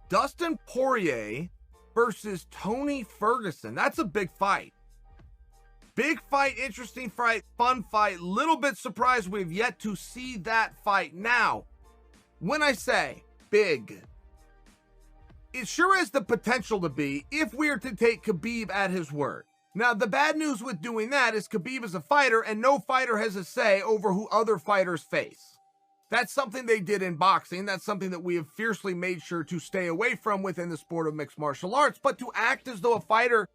Dustin Poirier versus Tony Ferguson. That's a big fight. Big fight, interesting fight, fun fight. Little bit surprised we've yet to see that fight. Now, when I say big, it sure has the potential to be if we are to take Khabib at his word. Now, the bad news with doing that is Khabib is a fighter and no fighter has a say over who other fighters face. That's something they did in boxing. That's something that we have fiercely made sure to stay away from within the sport of mixed martial arts. But to act as though a fighter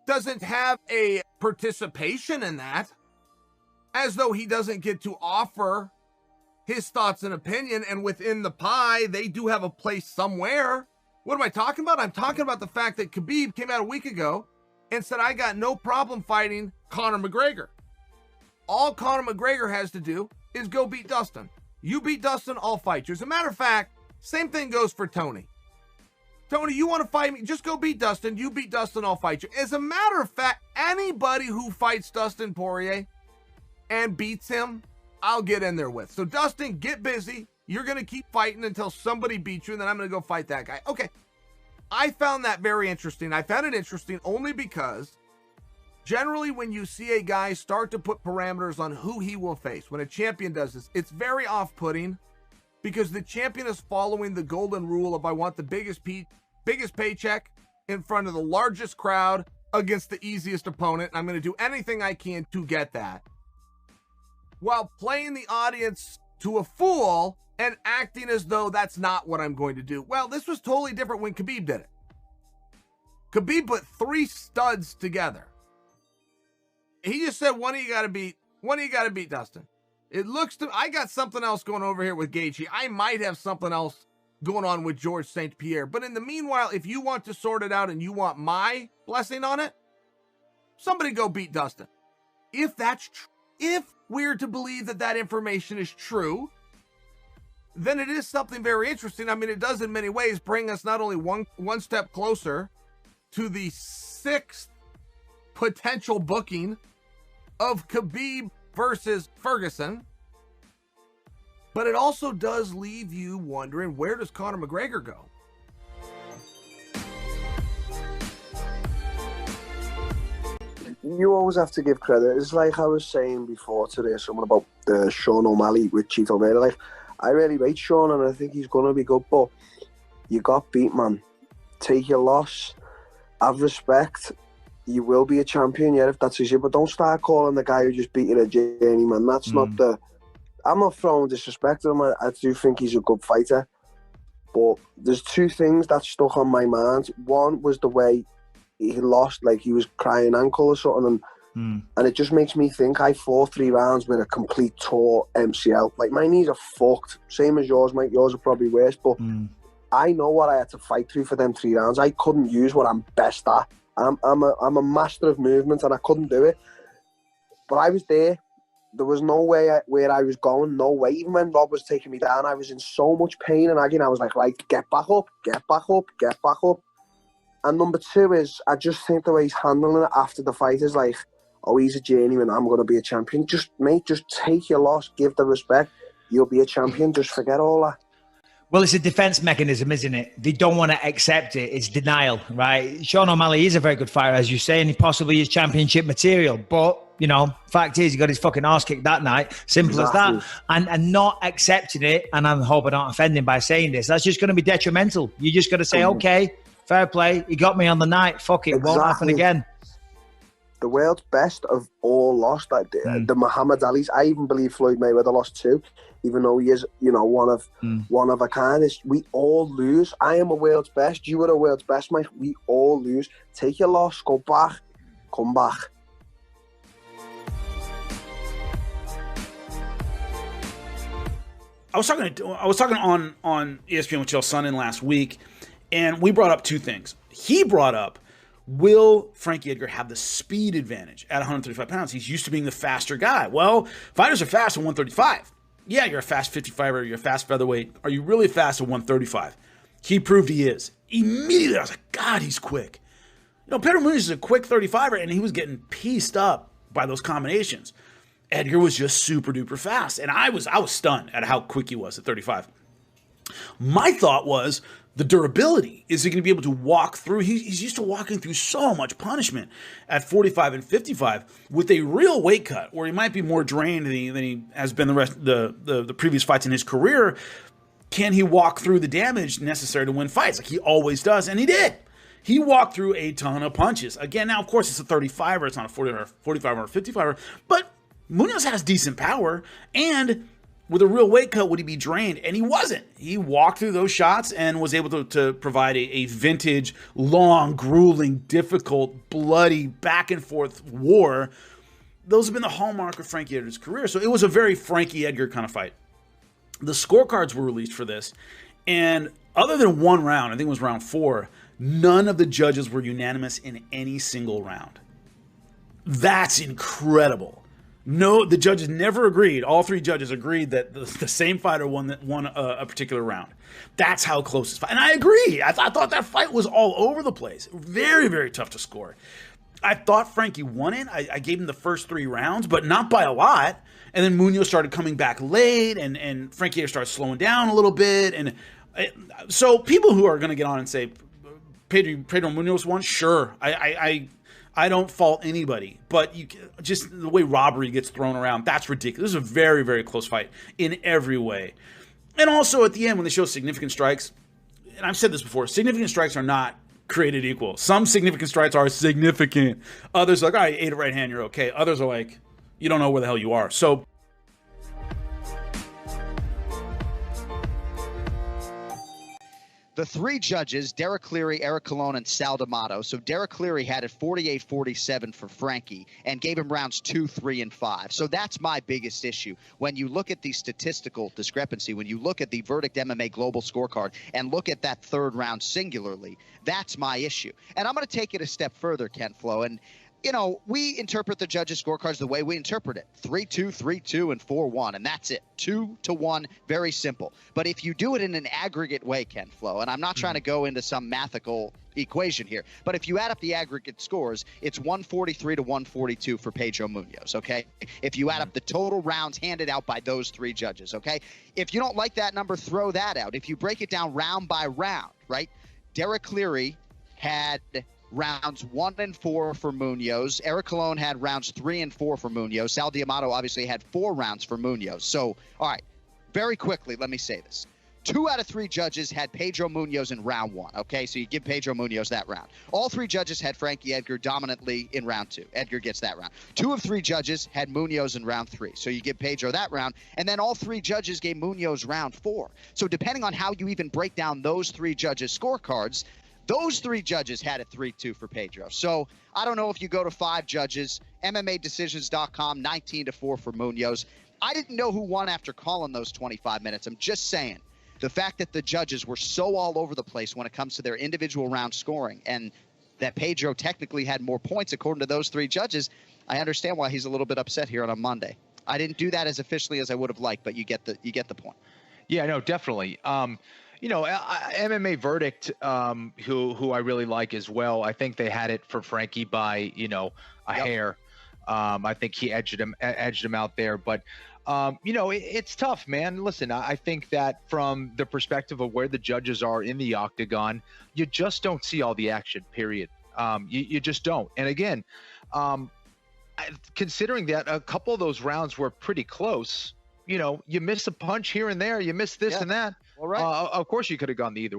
doesn't have a participation in that, as though he doesn't get to offer his thoughts and opinion, and within the pie, they do have a place somewhere. What am I talking about? I'm talking about the fact that Khabib came out a week ago and said, I got no problem fighting Conor McGregor. All Conor McGregor has to do is go beat Dustin. You beat Dustin, I'll fight you. As a matter of fact, same thing goes for Tony. Tony, you want to fight me? Just go beat Dustin. You beat Dustin, I'll fight you. As a matter of fact, anybody who fights Dustin Poirier and beats him, I'll get in there with. So Dustin, get busy. You're going to keep fighting until somebody beats you, and then I'm going to go fight that guy. Okay. I found that very interesting. I found it interesting only because generally when you see a guy start to put parameters on who he will face, when a champion does this, it's very off-putting because the champion is following the golden rule of I want the biggest paycheck in front of the largest crowd against the easiest opponent. I'm going to do anything I can to get that, while playing the audience to a fool and acting as though that's not what I'm going to do. Well, this was totally different when Khabib did it. Khabib put 3 studs together. He just said, one of you got to beat Dustin. It looks to, I got something else going over here with Gaethje. I might have something else going on with George St. Pierre. But in the meanwhile, if you want to sort it out and you want my blessing on it, somebody go beat Dustin. If that's true, if we're to believe that that information is true, then it is something very interesting. I mean, it does in many ways bring us not only one step closer to the 6th potential booking of Khabib versus Ferguson, but it also does leave you wondering, where does Conor McGregor go? You always have to give credit. It's like I was saying before today, something about Sean O'Malley with Cheeto Vera. Like, I really rate Sean and I think he's going to be good, but you got beat, man. Take your loss. Have respect. You will be a champion, yeah, if that's easy, but don't start calling the guy who just beat you a journeyman. That's not the... I'm not throwing disrespect at him. I do think he's a good fighter, but there's 2 things that stuck on my mind. One was the way he lost, like he was crying ankle or something, and it just makes me think I fought 3 rounds with a complete tore MCL. Like, my knees are fucked, same as yours, mate. Yours are probably worse, but I know what I had to fight through for them 3 rounds. I couldn't use what I'm best at. I'm a master of movement and I couldn't do it, but I was there. There was no way where I was going, no way. Even when Rob was taking me down, I was in so much pain and agony. I was like, right, get back up, get back up, get back up. And number 2 is, I just think the way he's handling it after the fight is like, oh, he's a journeyman, I'm going to be a champion. Just, mate, just take your loss, give the respect, you'll be a champion, just forget all that. Well, it's a defense mechanism, isn't it? They don't want to accept it. It's denial, right? Sean O'Malley is a very good fighter, as you say, and he possibly is championship material. But, you know, fact is, he got his fucking arse kicked that night. Simple as that. And not accepting it, and I hope I don't offend him by saying this, that's just going to be detrimental. You just got to say, okay, fair play. He got me on the night. Fuck it. Won't happen again. The world's best of all lost. Like the Muhammad Ali's. I even believe Floyd Mayweather lost 2, even though he is, you know, one of a kind. We all lose. I am a world's best. You are a world's best, mate. We all lose. Take your loss. Go back. Come back. I was talking on ESPN with Chael Sonnen last week, and we brought up 2 things. He brought up, will Frankie Edgar have the speed advantage at 135 pounds? He's used to being the faster guy. Well, fighters are fast at 135. Yeah, you're a fast 55er, you're a fast featherweight. Are you really fast at 135? He proved he is. Immediately, I was like, God, he's quick. You know, Pedro Munhoz is a quick 35er, and he was getting pieced up by those combinations. Edgar was just super duper fast, and I was stunned at how quick he was at 35. My thought was the durability. Is he going to be able to walk through? He's used to walking through so much punishment at 45 and 55 with a real weight cut, where he might be more drained than he has been the previous fights in his career. Can he walk through the damage necessary to win fights like he always does? And he did. He walked through a ton of punches. Again, now, of course, it's a 35er. It's not a 40 or 45 or 55er. But Munoz has decent power. And with a real weight cut, would he be drained? And he wasn't. He walked through those shots and was able to provide a vintage, long, grueling, difficult, bloody, back-and-forth war. Those have been the hallmark of Frankie Edgar's career. So it was a very Frankie Edgar kind of fight. The scorecards were released for this. And other than one round, I think it was round 4, none of the judges were unanimous in any single round. That's incredible. No, the judges never agreed. All 3 judges agreed that the same fighter won a particular round. That's how close this fight. And I agree. I thought that fight was all over the place. Very, very tough to score. I thought Frankie won it. I gave him the first 3 rounds, but not by a lot. And then Munoz started coming back late, and Frankie started slowing down a little bit. And so people who are going to get on and say Pedro Munoz won, sure. I don't fault anybody, but just the way robbery gets thrown around, that's ridiculous. This is a very, very close fight in every way. And also at the end, when they show significant strikes, and I've said this before, significant strikes are not created equal. Some significant strikes are significant. Others are like, all right, 8 right hand, you're okay. Others are like, you don't know where the hell you are. So the 3 judges, Derek Cleary, Eric Colon, and Sal D'Amato. So Derek Cleary had it 48-47 for Frankie and gave him rounds 2, 3, and 5. So that's my biggest issue. When you look at the statistical discrepancy, when you look at the Verdict MMA Global Scorecard and look at that 3rd round singularly, that's my issue. And I'm going to take it a step further, Ken Flo. And you know, we interpret the judges' scorecards the way we interpret it. 3-2, 3-2, and 4-1, and that's it. 2-1, very simple. But if you do it in an aggregate way, Ken Flo, and I'm not trying to go into some mathematical equation here, but if you add up the aggregate scores, it's 143 to 142 for Pedro Munoz, okay? If you add up the total rounds handed out by those 3 judges, okay? If you don't like that number, throw that out. If you break it down round by round, right? Derek Cleary had rounds 1 and 4 for Munoz. Eric Colon had rounds 3 and 4 for Munoz. Sal D'Amato obviously had 4 rounds for Munoz. So, all right, very quickly, let me say this. 2 out of 3 judges had Pedro Munoz in round 1, okay? So you give Pedro Munoz that round. All 3 judges had Frankie Edgar dominantly in round 2. Edgar gets that round. 2 of 3 judges had Munoz in round 3. So you give Pedro that round. And then all 3 judges gave Munoz round 4. So depending on how you even break down those 3 judges' scorecards, those 3 judges had it 3-2 for Pedro. So I don't know if you go to 5 judges, MMADecisions.com, 19-4 for Munoz. I didn't know who won after calling those 25 minutes. I'm just saying. The fact that the judges were so all over the place when it comes to their individual round scoring, and that Pedro technically had more points according to those 3 judges, I understand why he's a little bit upset here on a Monday. I didn't do that as officially as I would have liked, but you get the point. Yeah, no, definitely. You know, MMA Verdict, who I really like as well. I think they had it for Frankie by, you know, a hair. I think he edged him out there, but you know, it's tough, man. Listen, I think that from the perspective of where the judges are in the octagon, you just don't see all the action, period. You just don't. And again, considering that a couple of those rounds were pretty close, you know, you miss a punch here and there, you miss this and that. All right. Of course you could have gone the either way.